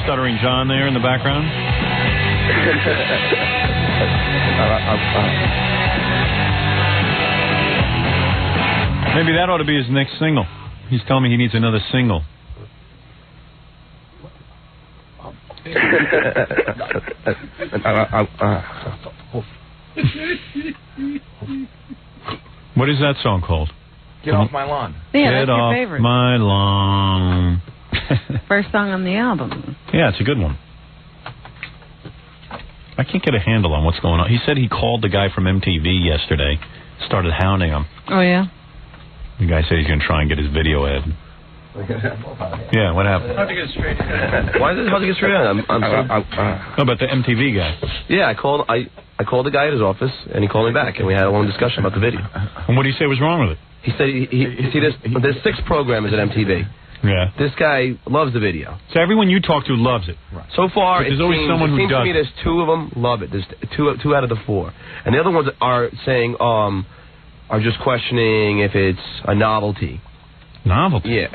Stuttering John there in the background? Maybe that ought to be his next single. He's telling me he needs another single. What is that song called? Get Off My Lawn. Yeah, Get that's your Off favorite. My Lawn. First song on the album. Yeah, it's a good one. I can't get a handle on what's going on. He said he called the guy from MTV yesterday, started hounding him. Oh, yeah? The guy said he's going to try and get his video ad. Yeah, what happened? How'd you get straight? Why is it hard to get straight on? How about the MTV guy? Yeah, I called the guy at his office, and he called me back, and we had a long discussion about the video. And what did he say was wrong with it? He said, see, there's 6 programmers at MTV. Yeah. This guy loves the video. So everyone you talk to loves it. Right. So far, there's always someone who seems to me does. there's 2 of them love it. There's two out of the 4, and the other ones are saying are just questioning if it's a novelty. Novelty? Yeah.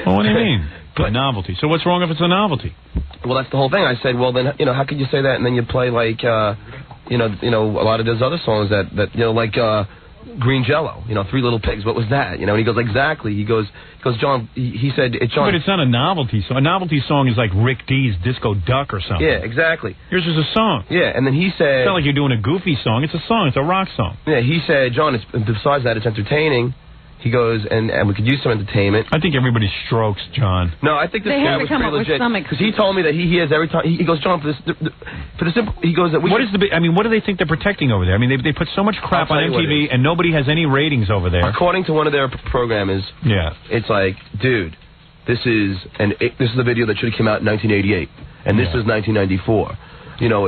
Well, what do you mean? A novelty. So what's wrong if it's a novelty? Well, that's the whole thing. I said, well, then how could you say that and then you play like a lot of those other songs that like Green Jello, 3 Little Pigs. What was that? And he goes, exactly. He goes, John. He said, it's John. But it's not a novelty song. A novelty song is like Rick D's Disco Duck or something. Yeah, exactly. Yours is a song. Yeah, and then he said, it's not like you're doing a goofy song. It's a song. It's a rock song. Yeah, he said, John, besides that, it's entertaining. He goes, and we could use some entertainment. I think everybody strokes, John. No, I think this guy was pretty legit. Because he told me that he has every time. He goes, John, for the simple. He goes, that what do they think they're protecting over there? I mean, they put so much crap on MTV, and nobody has any ratings over there. According to one of their programmers, yeah, it's like, dude, this is the video that should have came out in 1988, and this is 1994.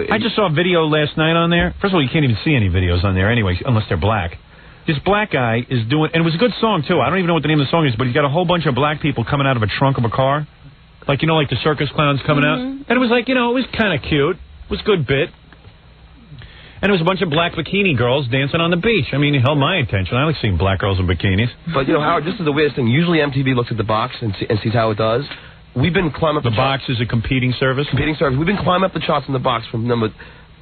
I just saw a video last night on there. First of all, you can't even see any videos on there anyway, unless they're black. This black guy is doing, and it was a good song, too. I don't even know what the name of the song is, but he's got a whole bunch of black people coming out of a trunk of a car. Like, like the circus clowns coming out. And it was like, it was kind of cute. It was a good bit. And it was a bunch of black bikini girls dancing on the beach. I mean, it held my attention. I like seeing black girls in bikinis. But, Howard, this is the weirdest thing. Usually MTV looks at the box and sees how it does. We've been climbing up the box is a competing service? Competing service. We've been climbing up the charts in the box from number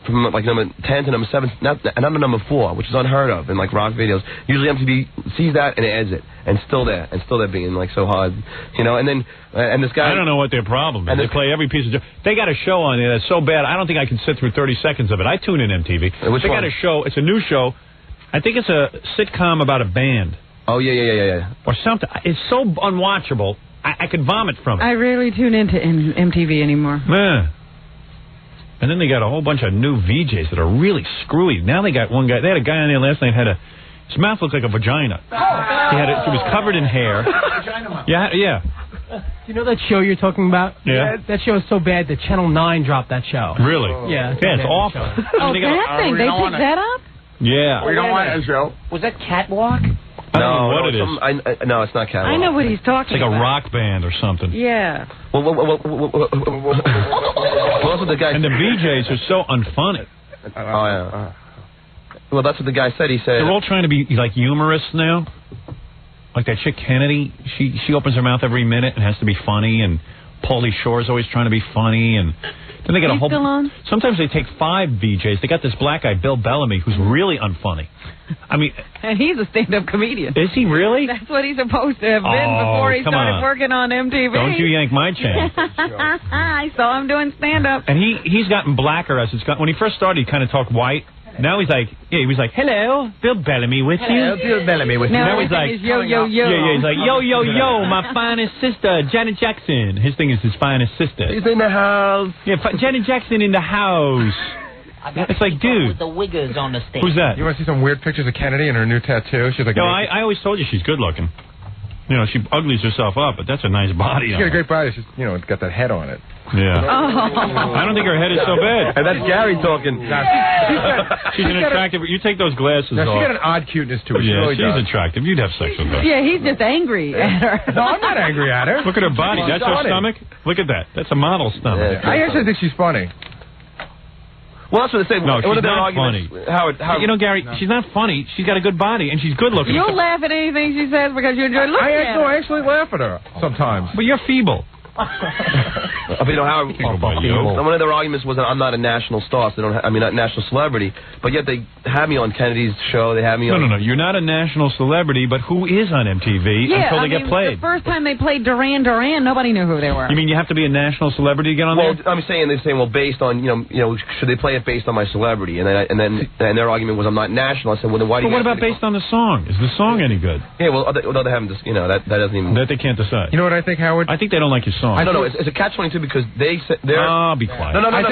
10 to number 7, not number 4, which is unheard of in like rock videos. Usually MTV sees that and adds it, and still there being like so hard, and then and this guy. I don't know what their problem is. They play every piece of. They got a show on there that's so bad. I don't think I can sit through 30 seconds of it. I tune in MTV. Which they one? got a show. It's a new show. I think it's a sitcom about a band. Oh yeah. Or something. It's so unwatchable. I could vomit from it. I rarely tune into MTV anymore. Yeah. And then they got a whole bunch of new VJs that are really screwy. Now they got one guy. They had a guy on there last night his mouth looked like a vagina. It was covered in hair. Yeah. Do you know that show you're talking about? Yeah. That show is so bad that Channel 9 dropped that show. Really? Yeah. It's awful. Oh, that thing. They picked that up? Yeah. We don't want a show. Was that Catwalk? I don't know what it is. No, it's not Catwalk. I know what he's talking about. It's like a rock band or something. Yeah. Well, also the guy. And the VJs are so unfunny. Oh yeah. Well, that's what the guy said. He said they're all trying to be like humorists now. Like that chick Kennedy, she opens her mouth every minute and has to be funny, and Pauly Shore's always trying to be funny, and then they get a whole. Still on? Sometimes they take 5 VJs. They got this black guy, Bill Bellamy, who's really unfunny. I mean, and he's a stand-up comedian. Is he really? That's what he's supposed to have been before he started working on MTV. Don't you yank my chain. I saw him doing stand-up. And he's gotten blacker as it's gotten. When he first started, he kind of talked white. Now he's like, hello, Bill Bellamy with you. Hello, Bill Bellamy with you. Now he's like, yo. Yeah, he's like, yo, my finest sister, Janet Jackson. His thing is his finest sister. He's in the house. Yeah, Janet Jackson in the house. It's like, dude. With the wiggers on the stage. Who's that? You want to see some weird pictures of Kennedy and her new tattoo? She's like, no, I always told you she's good looking. She uglies herself up, but that's a nice body. She's got a great body. She's, got that head on it. Yeah. I don't think her head is so bad. And that's Gary talking. She's an attractive. You take those glasses off. She's got an odd cuteness to her. Yeah, really she's attractive. You'd have sex with her. Yeah, he's just angry at her. No, I'm not angry at her. Look at her body. That's her stomach. Look at that. That's a model stomach. I actually think she's funny. Well, that's what they say. No, she's not funny. Howard, Gary, she's not funny. She's got a good body, and she's good looking. You'll laugh at anything she says because you enjoy looking at her. I actually laugh at her sometimes. But you're feeble. you know how? Yo. One of their arguments was that I'm not a national star, so they don't. Not a national celebrity, but yet they had me on Kennedy's show. They had me on. No. You're not a national celebrity, but who is on MTV until they get played? The first time they played Duran Duran, nobody knew who they were. You mean you have to be a national celebrity to get on Well, there? I'm saying they're saying, well, based on should they play it based on my celebrity? And then their argument was I'm not national. I said, well, then why do But you? what about based on the song? Is the song any good? Yeah, well, they haven't. That doesn't even. That they can't decide. You know what I think, Howard? I think they don't like your song. No, it's a catch-22 because they said they're. Oh, be quiet. No. I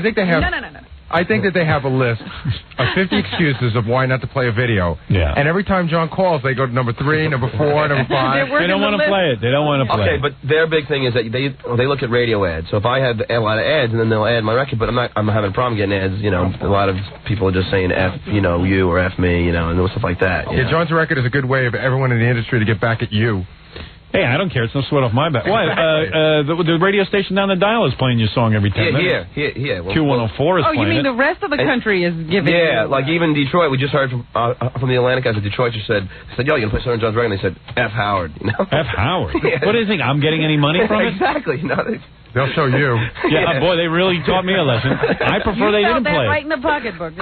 think they have. No. I think that they have a list of 50 excuses of why not to play a video. Yeah. And every time John calls, they go to number 3, number 4, number 5. They don't want to play it. They don't want to play Okay, it. but their big thing is that they look at radio ads. So if I have a lot of ads, and then they'll add my record, but I'm having a problem getting ads. A lot of people are just saying F, you or F me, and stuff like that. Yeah, John's record is a good way of everyone in the industry to get back at you. Hey, I don't care. It's no sweat off my back. What? The radio station down the dial is playing your song every 10 minutes. Here. Well, Q104 is Oh, playing you mean it. the rest of the country is giving Yeah, you... like even Detroit, we just heard from the Atlantic guys at Detroit just said, yo, you're going to play Southern John's record? And they said, F. Howard, F. Howard? Yeah. What do you think? I'm getting any money from it? Exactly. They'll show you. Yeah, boy, they really taught me a lesson. I prefer they didn't that play right it. in the pocketbook.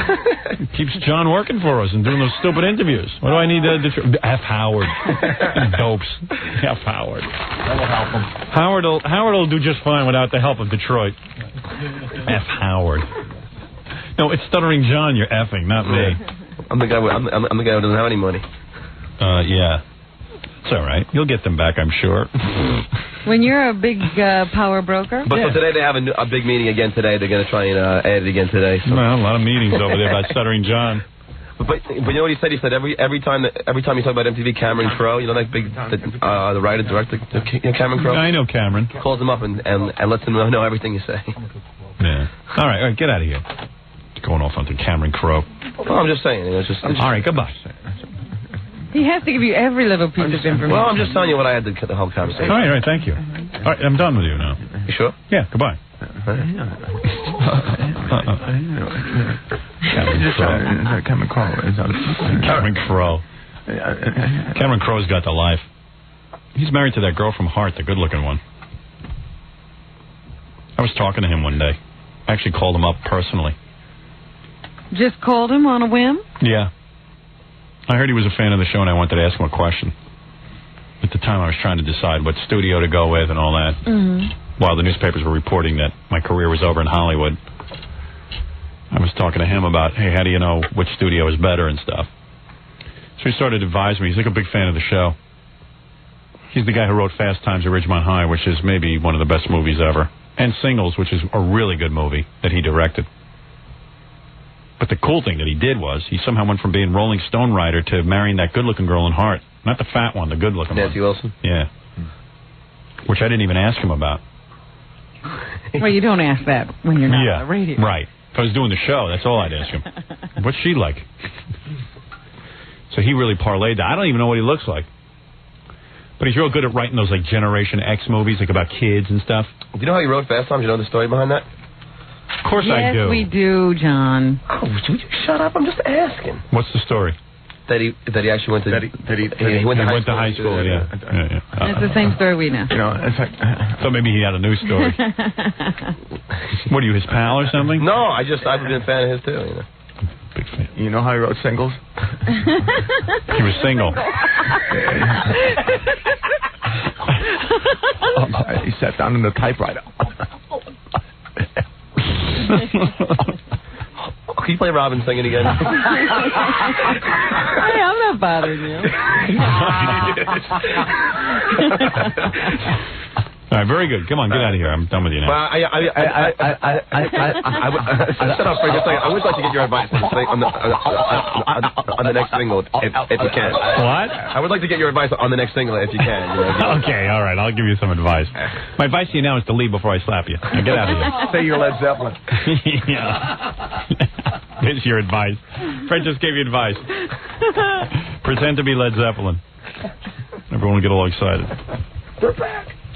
Keeps John working for us and doing those stupid interviews. What do I need to... F. Howard. Dopes. F. Howard. That will help them. Howard will do just fine without the help of Detroit. F. Howard. No, it's Stuttering John you're effing, not me. I'm the guy who doesn't have any money. Yeah. It's all right. You'll get them back, I'm sure. When you're a big power broker. But so today they have a big meeting again today. They're going to try and add it again today. So. Well, a lot of meetings over there about Stuttering John. But you know what he said? He said every time you talk about MTV, Cameron Crowe, that big the writer director, Cameron Crowe. I know Cameron. Calls him up and lets him know everything you say. Yeah. All right, get out of here. Going off onto Cameron Crowe. Well, I'm just saying. All right, goodbye. He has to give you every little piece of information. Well, I'm just telling you what I had the whole conversation. All right, thank you. All right, I'm done with you now. You sure? Yeah, goodbye. Cameron Crowe. Cameron Crowe's got the life. He's married to that girl from Heart, the good-looking one. I was talking to him one day. I actually called him up personally. Just called him on a whim? Yeah. I heard he was a fan of the show, and I wanted to ask him a question. At the time, I was trying to decide what studio to go with and all that. Mm-hmm. While the newspapers were reporting that my career was over in Hollywood, I was talking to him about, hey, how do you know which studio is better and stuff? So he started to advise me. He's like a big fan of the show. He's the guy who wrote Fast Times at Ridgemont High, which is maybe one of the best movies ever. And Singles, which is a really good movie that he directed. But the cool thing that he did was he somehow went from being Rolling Stone writer to marrying that good-looking girl in Heart. Not the fat one, the good-looking one. Nancy Wilson? Yeah. Which I didn't even ask him about. Well, you don't ask that when you're not on the radio. Right. If I was doing the show, that's all I'd ask him. What's she like? So he really parlayed that. I don't even know what he looks like. But he's real good at writing those, like, Generation X movies, like, about kids and stuff. Do you know how he wrote Fast Times? You know the story behind that? Of course I do. Yes, we do, John. Oh, would you shut up? I'm just asking. What's the story? That he actually went to... he went to high school. Yeah. It's the same story we know. It's like... So maybe he had a new story. What are you, his pal or something? No, I've been a fan of his, too, Big fan. You know how he wrote Singles? He was single. He sat down in the typewriter. Can you play Robin singing again? Hey, I'm not bothering you. All right, very good. Come on, get out of here. I'm done with you now. Well, shut up for just a second. I would like to get your advice on the next single, if you can. What? I would like to get your advice on the next single, if you can. Okay, all right. I'll give you some advice. My advice to you now is to leave before I slap you. Now get out of here. Say you're Led Zeppelin. Yeah. Here's your advice. Fred just gave you advice. Pretend to be Led Zeppelin. Everyone will get all excited. They're back.